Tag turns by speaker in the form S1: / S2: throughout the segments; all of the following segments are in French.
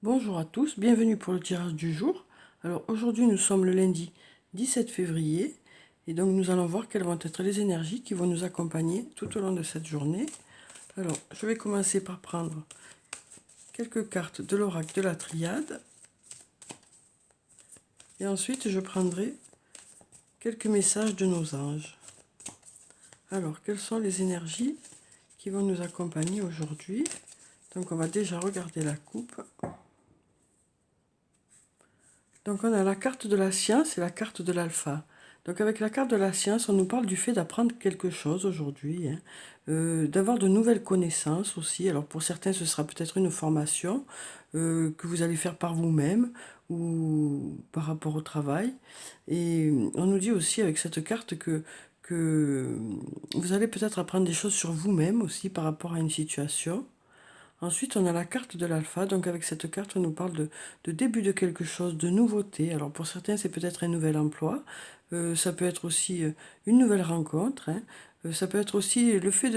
S1: Bonjour à tous, bienvenue pour le tirage du jour. Alors aujourd'hui nous sommes le lundi 17 février et donc nous allons voir quelles vont être les énergies qui vont nous accompagner tout au long de cette journée. Alors je vais commencer par prendre quelques cartes de l'oracle de la triade et ensuite je prendrai quelques messages de nos anges. Alors quelles sont les énergies qui vont nous accompagner aujourd'hui? Donc on va déjà regarder la coupe. Donc on a la carte de la science et la carte de l'alpha. Donc avec la carte de la science, on nous parle du fait d'apprendre quelque chose aujourd'hui, hein, d'avoir de nouvelles connaissances aussi. Alors pour certains, ce sera peut-être une formation que vous allez faire par vous-même ou par rapport au travail. Et on nous dit aussi avec cette carte que vous allez peut-être apprendre des choses sur vous-même aussi par rapport à une situation. Ensuite, on a la carte de l'alpha. Donc avec cette carte, on nous parle de début de quelque chose, de nouveauté. Alors pour certains, c'est peut-être un nouvel emploi. Ça peut être aussi une nouvelle rencontre, hein. Ça peut être aussi le fait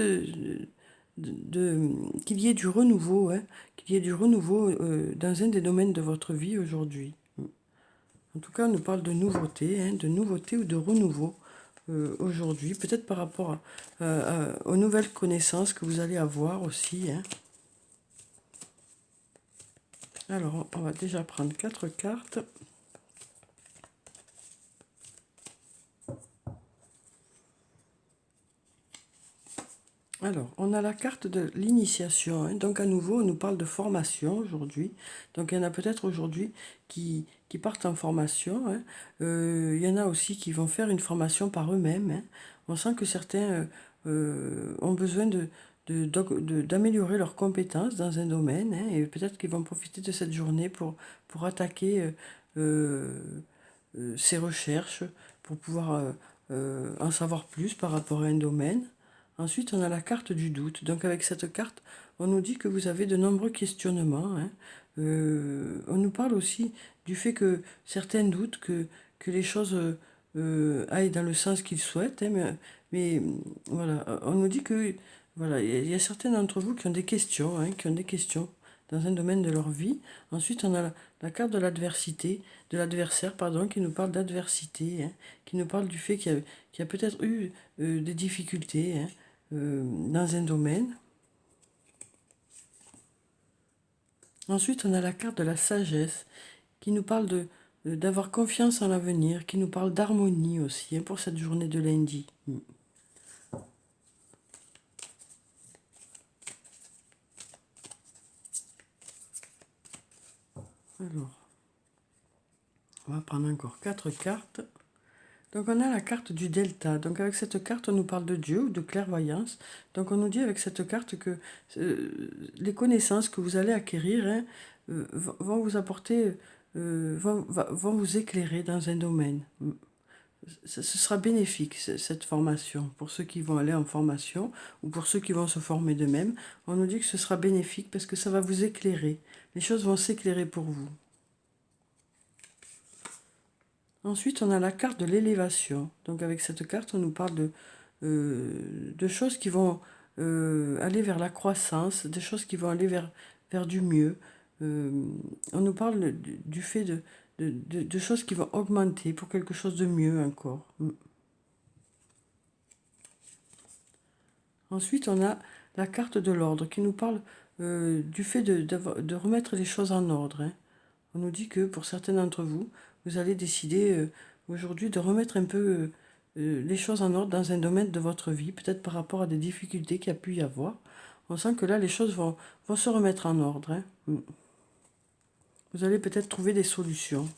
S1: qu'il y ait du renouveau, hein, qu'il y ait du renouveau dans un des domaines de votre vie aujourd'hui. En tout cas, on nous parle de nouveauté, hein, de nouveauté ou de renouveau aujourd'hui. Peut-être par rapport aux nouvelles connaissances que vous allez avoir aussi, hein. Alors, on va déjà prendre 4 cartes. Alors, on a la carte de l'initiation, hein. Donc, à nouveau, on nous parle de formation aujourd'hui. Donc, il y en a peut-être aujourd'hui qui partent en formation, hein. Il y en a aussi qui vont faire une formation par eux-mêmes, hein. On sent que certains ont besoin d'améliorer leurs compétences dans un domaine, hein, et peut-être qu'ils vont profiter de cette journée pour attaquer ces recherches, pour pouvoir en savoir plus par rapport à un domaine. Ensuite, on a la carte du doute. Donc avec cette carte, on nous dit que vous avez de nombreux questionnements, hein. On nous parle aussi du fait que certains doutent que les choses aillent dans le sens qu'ils souhaitent, hein, mais voilà, on nous dit que voilà, il y a certains d'entre vous qui ont des questions, hein, qui ont des questions dans un domaine de leur vie. Ensuite, on a la carte de l'adversité, de l'adversaire, pardon, qui nous parle d'adversité, hein, qui nous parle du fait qu'il y a peut-être eu des difficultés, hein, dans un domaine. Ensuite, on a la carte de la sagesse, qui nous parle d'avoir confiance en l'avenir, qui nous parle d'harmonie aussi, hein, pour cette journée de lundi. Alors, on va prendre encore 4 cartes. Donc on a la carte du delta. Donc avec cette carte, on nous parle de Dieu ou de clairvoyance. Donc on nous dit avec cette carte que les connaissances que vous allez acquérir, hein, vont vous apporter, vont vous éclairer dans un domaine. Ce sera bénéfique, cette formation, pour ceux qui vont aller en formation ou pour ceux qui vont se former d'eux-mêmes. On nous dit que ce sera bénéfique parce que ça va vous éclairer. Les choses vont s'éclairer pour vous. Ensuite, on a la carte de l'élévation. Donc avec cette carte, on nous parle de choses qui vont aller vers la croissance, des choses qui vont aller vers du mieux. On nous parle du fait de choses qui vont augmenter pour quelque chose de mieux encore. Ensuite, on a la carte de l'ordre qui nous parle du fait de remettre les choses en ordre, hein. On nous dit que pour certains d'entre vous, vous allez décider aujourd'hui de remettre un peu les choses en ordre dans un domaine de votre vie, peut-être par rapport à des difficultés qu'il y a pu y avoir. On sent que là, les choses vont se remettre en ordre, hein. Vous allez peut-être trouver des solutions.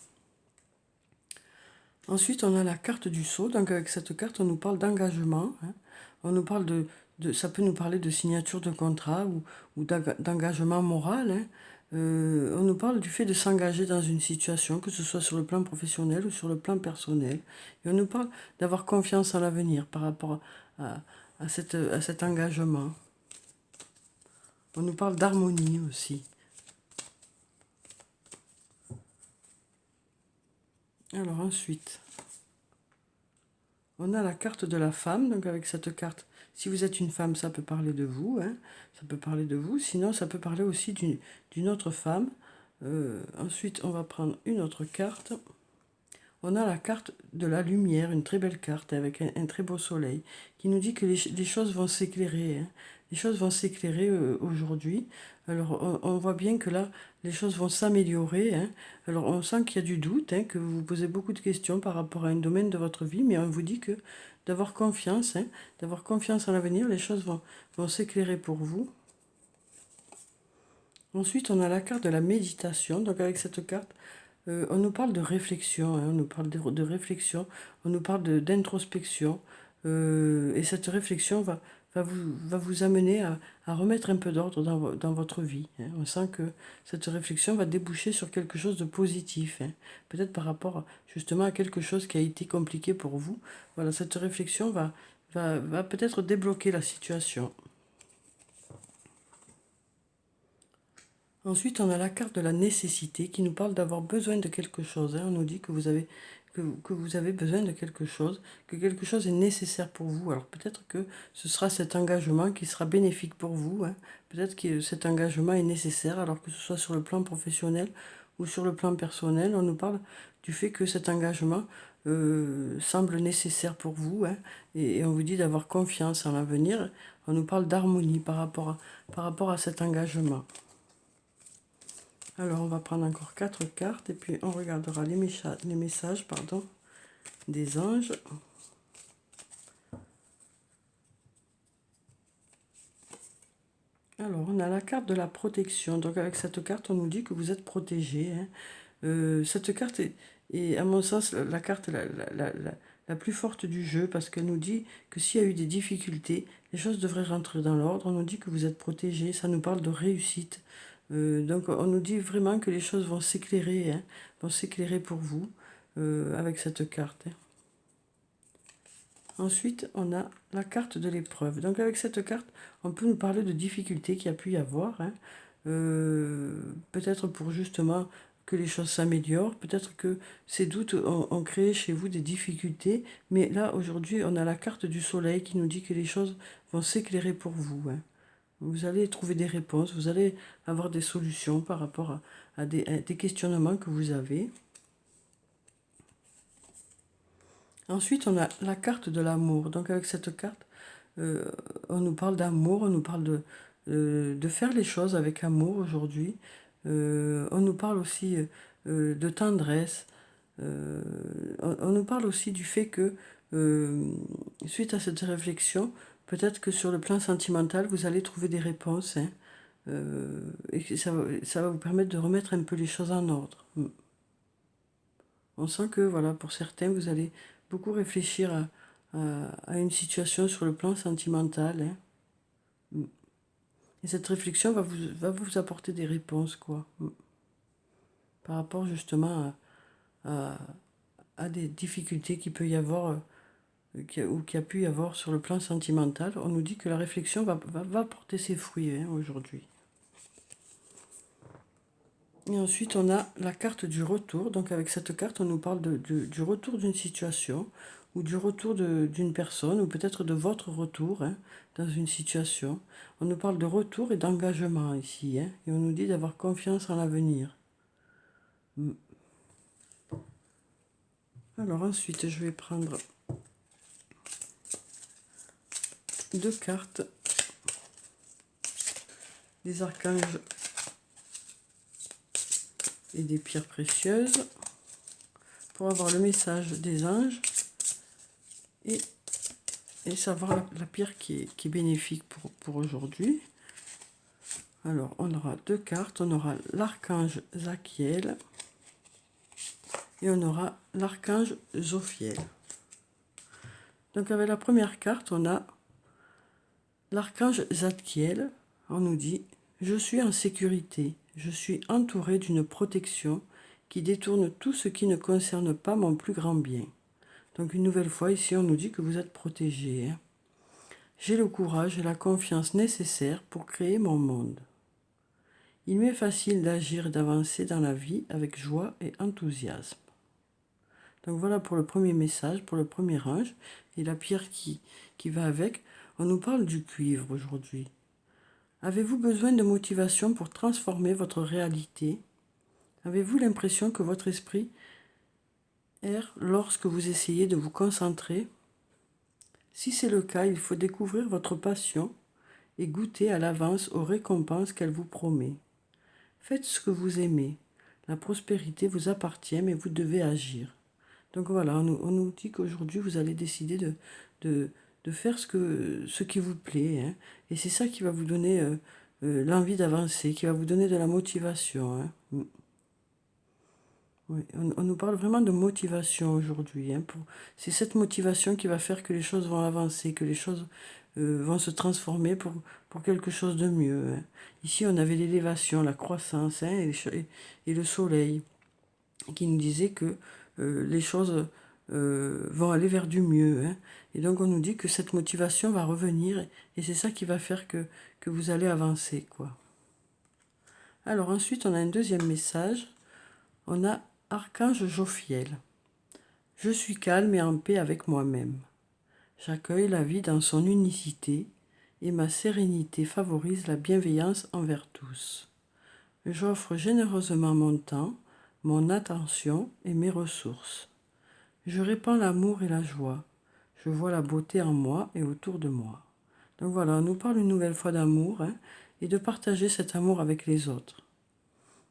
S1: Ensuite, on a la carte du sceau. Donc avec cette carte, on nous parle d'engagement, hein. On nous parle ça peut nous parler de signature de contrat ou d'engagement moral, hein. On nous parle du fait de s'engager dans une situation, que ce soit sur le plan professionnel ou sur le plan personnel. Et on nous parle d'avoir confiance en l'avenir par rapport à cet engagement. On nous parle d'harmonie aussi. Alors ensuite, on a la carte de la femme. Donc avec cette carte, si vous êtes une femme, ça peut parler de vous, hein, ça peut parler de vous. Sinon, ça peut parler aussi d'une autre femme. Ensuite, on va prendre une autre carte. On a la carte de la lumière, une très belle carte avec un très beau soleil, qui nous dit que les choses vont s'éclairer, hein. Les choses vont s'éclairer aujourd'hui. Alors, on voit bien que là, les choses vont s'améliorer, hein. Alors, on sent qu'il y a du doute, hein, que vous vous posez beaucoup de questions par rapport à un domaine de votre vie, mais on vous dit que d'avoir confiance, hein, d'avoir confiance en l'avenir, les choses vont s'éclairer pour vous. Ensuite, on a la carte de la méditation. Donc, avec cette carte, on nous parle de réflexion, hein, on nous parle de réflexion, on nous parle d'introspection, et cette réflexion va vous amener à remettre un peu d'ordre dans votre vie, hein. On sent que cette réflexion va déboucher sur quelque chose de positif, hein. Peut-être par rapport justement à quelque chose qui a été compliqué pour vous. Voilà, cette réflexion va peut-être débloquer la situation. Ensuite, on a la carte de la nécessité qui nous parle d'avoir besoin de quelque chose, hein. On nous dit que que vous avez besoin de quelque chose, que quelque chose est nécessaire pour vous. Alors peut-être que ce sera cet engagement qui sera bénéfique pour vous, hein. Peut-être que cet engagement est nécessaire, alors que ce soit sur le plan professionnel ou sur le plan personnel. On nous parle du fait que cet engagement semble nécessaire pour vous, hein, et on vous dit d'avoir confiance en l'avenir. On nous parle d'harmonie par rapport à cet engagement. Alors, on va prendre encore 4 cartes et puis on regardera les messages pardon, des anges. Alors, on a la carte de la protection. Donc, avec cette carte, on nous dit que vous êtes protégé, hein. Cette carte est, à mon sens, la carte la plus forte du jeu parce qu'elle nous dit que s'il y a eu des difficultés, les choses devraient rentrer dans l'ordre. On nous dit que vous êtes protégé. Ça nous parle de réussite. Donc on nous dit vraiment que les choses vont s'éclairer, hein, vont s'éclairer pour vous avec cette carte, hein. Ensuite, on a la carte de l'épreuve. Donc avec cette carte, on peut nous parler de difficultés qu'il y a pu y avoir, hein. Peut-être pour justement que les choses s'améliorent, peut-être que ces doutes ont créé chez vous des difficultés, mais là aujourd'hui on a la carte du soleil qui nous dit que les choses vont s'éclairer pour vous, hein. Vous allez trouver des réponses, vous allez avoir des solutions par rapport à des questionnements que vous avez. Ensuite, on a la carte de l'amour. Donc avec cette carte, on nous parle d'amour, on nous parle de faire les choses avec amour aujourd'hui. On nous parle aussi de tendresse. On nous parle aussi du fait que, suite à cette réflexion, peut-être que sur le plan sentimental, vous allez trouver des réponses, hein, et que ça va vous permettre de remettre un peu les choses en ordre. On sent que, voilà, pour certains, vous allez beaucoup réfléchir à une situation sur le plan sentimental, hein. Et cette réflexion va vous apporter des réponses, quoi. Par rapport justement à des difficultés qu'il peut y avoir, ou qu'il y a pu y avoir sur le plan sentimental. On nous dit que la réflexion va porter ses fruits, hein, aujourd'hui. Et ensuite, on a la carte du retour. Donc avec cette carte, on nous parle du retour d'une situation, ou du retour d'une personne, ou peut-être de votre retour, hein, dans une situation. On nous parle de retour et d'engagement ici, hein, et on nous dit d'avoir confiance en l'avenir. Alors ensuite, je vais prendre 2 cartes des archanges et des pierres précieuses pour avoir le message des anges et savoir la pierre qui est bénéfique pour aujourd'hui. Alors, on aura 2 cartes. On aura l'archange Zachiel et on aura l'archange Zophiel. Donc, avec la première carte, on a l'archange Zadkiel. On nous dit « Je suis en sécurité. Je suis entouré d'une protection qui détourne tout ce qui ne concerne pas mon plus grand bien. » Donc, une nouvelle fois, ici, on nous dit que vous êtes protégé, hein. J'ai le courage et la confiance nécessaires pour créer mon monde. Il m'est facile d'agir et d'avancer dans la vie avec joie et enthousiasme. Donc voilà pour le premier message, pour le premier ange. Et la pierre qui va avec, on nous parle du cuivre aujourd'hui. Avez-vous besoin de motivation pour transformer votre réalité? Avez-vous l'impression que votre esprit erre lorsque vous essayez de vous concentrer? Si c'est le cas, il faut découvrir votre passion et goûter à l'avance aux récompenses qu'elle vous promet. Faites ce que vous aimez. La prospérité vous appartient, mais vous devez agir. Donc voilà, on nous dit qu'aujourd'hui, vous allez décider de, de faire ce qui vous plaît, hein. Et c'est ça qui va vous donner l'envie d'avancer, qui va vous donner de la motivation, hein. Oui, on nous parle vraiment de motivation aujourd'hui, hein, c'est cette motivation qui va faire que les choses vont avancer, que les choses vont se transformer pour quelque chose de mieux, hein. Ici, on avait l'élévation, la croissance, hein, et le soleil qui nous disait que les choses vont aller vers du mieux, hein. Et donc, on nous dit que cette motivation va revenir et c'est ça qui va faire que vous allez avancer, quoi. Alors ensuite, on a un deuxième message. On a Archange Jophiel. Je suis calme et en paix avec moi-même. J'accueille la vie dans son unicité et ma sérénité favorise la bienveillance envers tous. J'offre généreusement mon temps, mon attention et mes ressources. Je répands l'amour et la joie. Je vois la beauté en moi et autour de moi. Donc voilà, on nous parle une nouvelle fois d'amour, hein, et de partager cet amour avec les autres.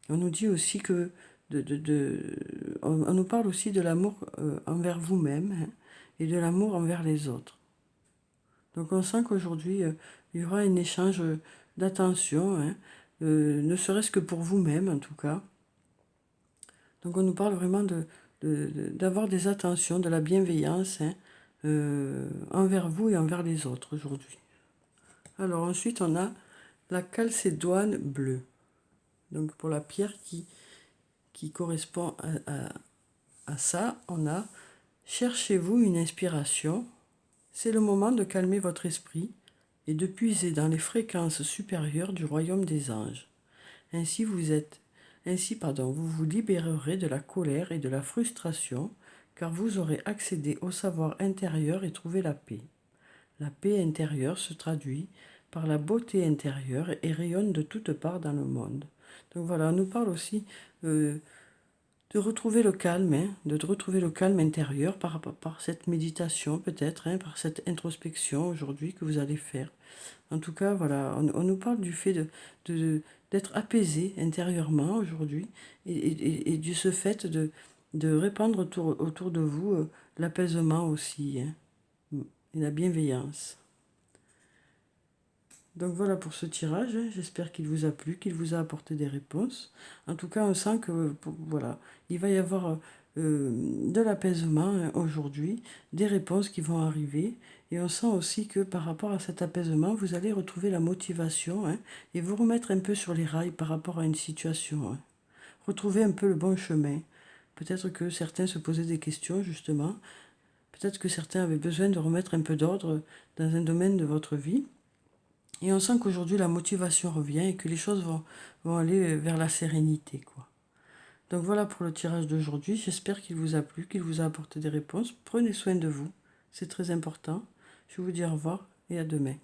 S1: On nous dit aussi que on nous parle aussi de l'amour envers vous-même, hein, et de l'amour envers les autres. Donc on sent qu'aujourd'hui, il y aura un échange d'attention, hein, ne serait-ce que pour vous-même en tout cas. Donc on nous parle vraiment d'avoir des attentions, de la bienveillance, hein, envers vous et envers les autres aujourd'hui. Alors ensuite, on a la calcédoine bleue. Donc pour la pierre qui correspond à ça, on a « Cherchez-vous une inspiration ». C'est le moment de calmer votre esprit et de puiser dans les fréquences supérieures du royaume des anges. Ainsi, vous vous libérerez de la colère et de la frustration, car vous aurez accédé au savoir intérieur et trouvé la paix. La paix intérieure se traduit par la beauté intérieure et rayonne de toutes parts dans le monde. Donc voilà, on nous parle aussi de retrouver le calme, hein, de retrouver le calme intérieur par cette méditation peut-être, hein, par cette introspection aujourd'hui que vous allez faire. En tout cas, voilà, on nous parle du fait d'être apaisé intérieurement aujourd'hui et de ce fait de répandre autour de vous l'apaisement aussi, hein, et la bienveillance. Donc voilà pour ce tirage, hein. J'espère qu'il vous a plu, qu'il vous a apporté des réponses. En tout cas, on sent que voilà, il va y avoir de l'apaisement, hein, aujourd'hui, des réponses qui vont arriver. Et on sent aussi que par rapport à cet apaisement, vous allez retrouver la motivation, hein, et vous remettre un peu sur les rails par rapport à une situation, hein. Retrouver un peu le bon chemin. Peut-être que certains se posaient des questions, justement. Peut-être que certains avaient besoin de remettre un peu d'ordre dans un domaine de votre vie. Et on sent qu'aujourd'hui, la motivation revient et que les choses vont aller vers la sérénité, quoi. Donc voilà pour le tirage d'aujourd'hui. J'espère qu'il vous a plu, qu'il vous a apporté des réponses. Prenez soin de vous, c'est très important. Je vous dis au revoir et à demain.